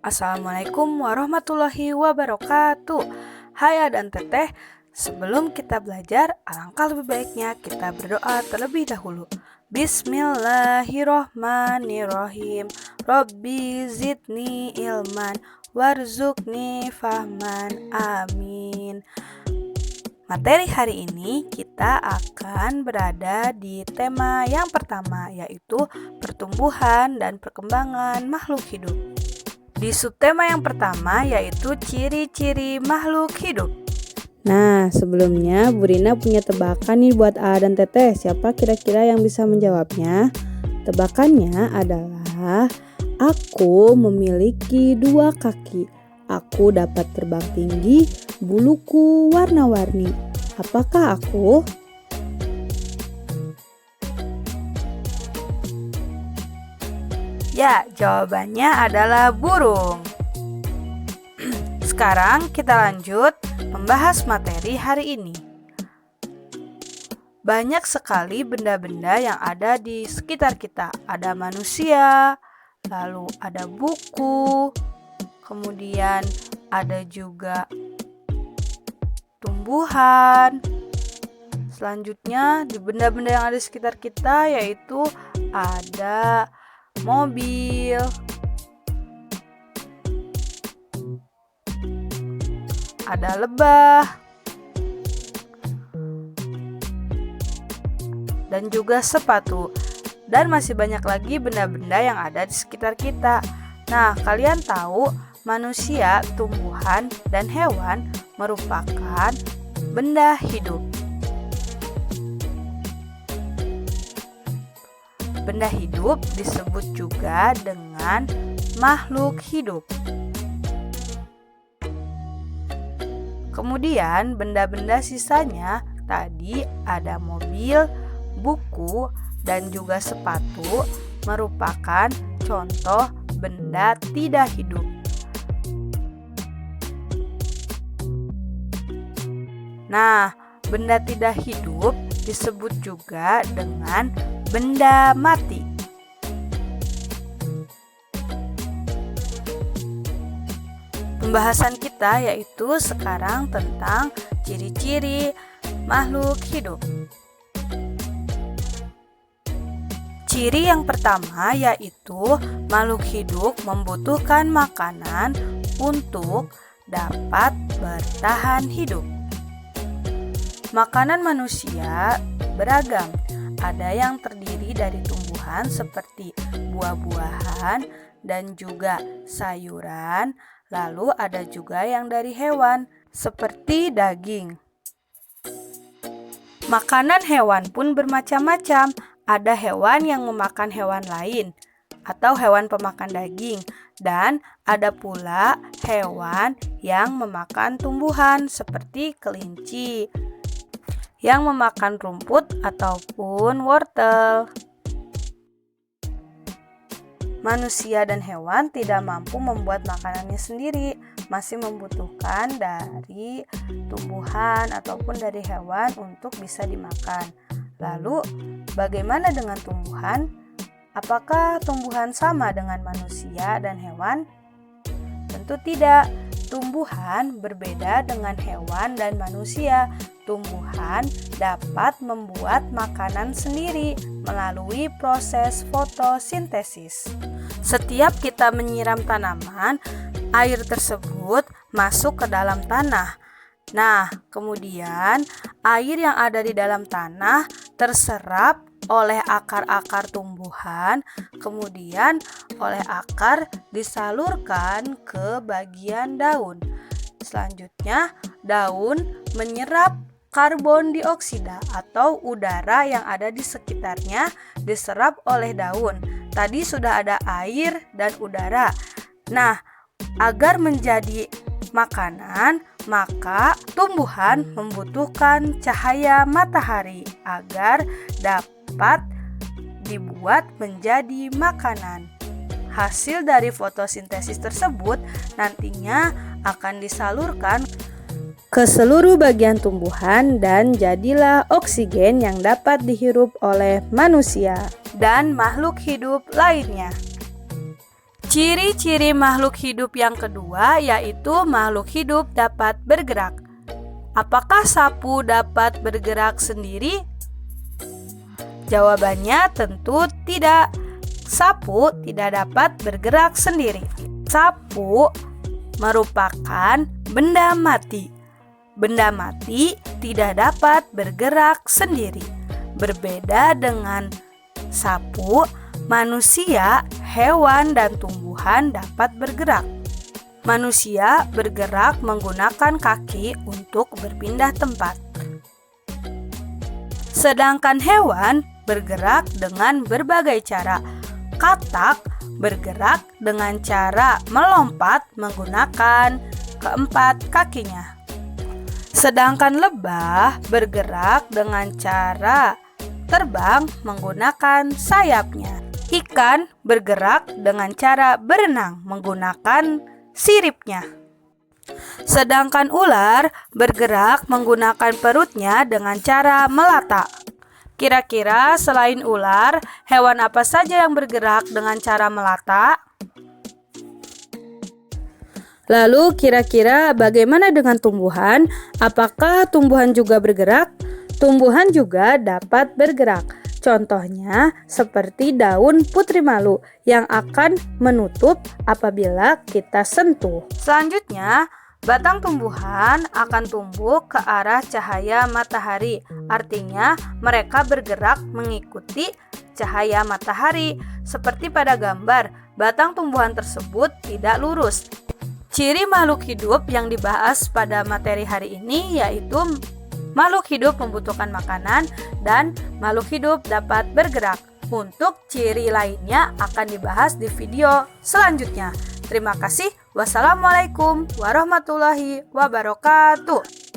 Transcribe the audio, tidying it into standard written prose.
Assalamualaikum warahmatullahi wabarakatuh. Hai dan teteh, sebelum kita belajar, alangkah lebih baiknya kita berdoa terlebih dahulu. Bismillahirrohmanirrohim. Robbi zidni ilman warzuqni fahman. Amin. Materi hari ini kita akan berada di tema yang pertama, yaitu pertumbuhan dan perkembangan makhluk hidup. Di subtema yang pertama yaitu ciri-ciri makhluk hidup. Nah, sebelumnya Bu Rina punya tebakan nih buat A dan Teteh. Siapa kira-kira yang bisa menjawabnya? Tebakannya adalah aku memiliki 2 kaki. Aku dapat terbang tinggi, buluku warna-warni. Apakah aku? Ya, jawabannya adalah burung. Sekarang kita lanjut membahas materi hari ini. Banyak sekali benda-benda yang ada di sekitar kita. Ada manusia, lalu ada buku, kemudian ada juga tumbuhan. Selanjutnya di benda-benda yang ada di sekitar kita yaitu ada mobil, ada lebah, dan juga sepatu. Dan masih banyak lagi benda-benda yang ada di sekitar kita. Nah, kalian tahu manusia, tumbuhan, dan hewan merupakan benda hidup. Benda hidup disebut juga dengan makhluk hidup. Kemudian benda-benda sisanya tadi ada mobil, buku, dan juga sepatu merupakan contoh benda tidak hidup. Nah, benda tidak hidup disebut juga dengan benda mati. Pembahasan kita yaitu sekarang tentang ciri-ciri makhluk hidup. Ciri yang pertama yaitu makhluk hidup membutuhkan makanan untuk dapat bertahan hidup. Makanan manusia beragam. Ada yang terdiri dari tumbuhan seperti buah-buahan dan juga sayuran. Lalu ada juga yang dari hewan seperti daging. Makanan hewan pun bermacam-macam. Ada hewan yang memakan hewan lain atau hewan pemakan daging, dan ada pula hewan yang memakan tumbuhan seperti kelinci yang memakan rumput ataupun wortel. Manusia dan hewan tidak mampu membuat makanannya sendiri, masih membutuhkan dari tumbuhan ataupun dari hewan untuk bisa dimakan. Lalu, bagaimana dengan tumbuhan? Apakah tumbuhan sama dengan manusia dan hewan? Tentu tidak. Tumbuhan berbeda dengan hewan dan manusia. Tumbuhan dapat membuat makanan sendiri melalui proses fotosintesis. Setiap kita menyiram tanaman, air tersebut masuk ke dalam tanah. Nah, kemudian air yang ada di dalam tanah terserap oleh akar-akar tumbuhan, kemudian oleh akar disalurkan ke bagian daun. Selanjutnya, daun menyerap karbon dioksida atau udara yang ada di sekitarnya diserap oleh daun. Tadi sudah ada air dan udara. Nah, agar menjadi makanan, maka tumbuhan membutuhkan cahaya matahari agar dapat dibuat menjadi makanan. Hasil dari fotosintesis tersebut nantinya akan disalurkan ke seluruh bagian tumbuhan dan jadilah oksigen yang dapat dihirup oleh manusia dan makhluk hidup lainnya. Ciri-ciri makhluk hidup yang kedua yaitu makhluk hidup dapat bergerak. Apakah sapu dapat bergerak sendiri? Jawabannya tentu tidak. Sapu tidak dapat bergerak sendiri. Sapu merupakan benda mati. Benda mati tidak dapat bergerak sendiri. Berbeda dengan sapu, manusia, hewan, dan tumbuhan dapat bergerak. Manusia bergerak menggunakan kaki untuk berpindah tempat. Sedangkan hewan bergerak dengan berbagai cara. Katak bergerak dengan cara melompat menggunakan keempat kakinya. Sedangkan lebah bergerak dengan cara terbang menggunakan sayapnya. Ikan bergerak dengan cara berenang menggunakan siripnya. Sedangkan ular bergerak menggunakan perutnya dengan cara melata. Kira-kira selain ular, hewan apa saja yang bergerak dengan cara melata? Lalu kira-kira bagaimana dengan tumbuhan? Apakah tumbuhan juga bergerak? Tumbuhan juga dapat bergerak. Contohnya seperti daun putri malu yang akan menutup apabila kita sentuh. Selanjutnya, batang tumbuhan akan tumbuh ke arah cahaya matahari. Artinya, mereka bergerak mengikuti cahaya matahari. Seperti pada gambar, batang tumbuhan tersebut tidak lurus. Ciri makhluk hidup yang dibahas pada materi hari ini yaitu makhluk hidup membutuhkan makanan dan makhluk hidup dapat bergerak. Untuk ciri lainnya akan dibahas di video selanjutnya. Terima kasih. Wassalamualaikum warahmatullahi wabarakatuh.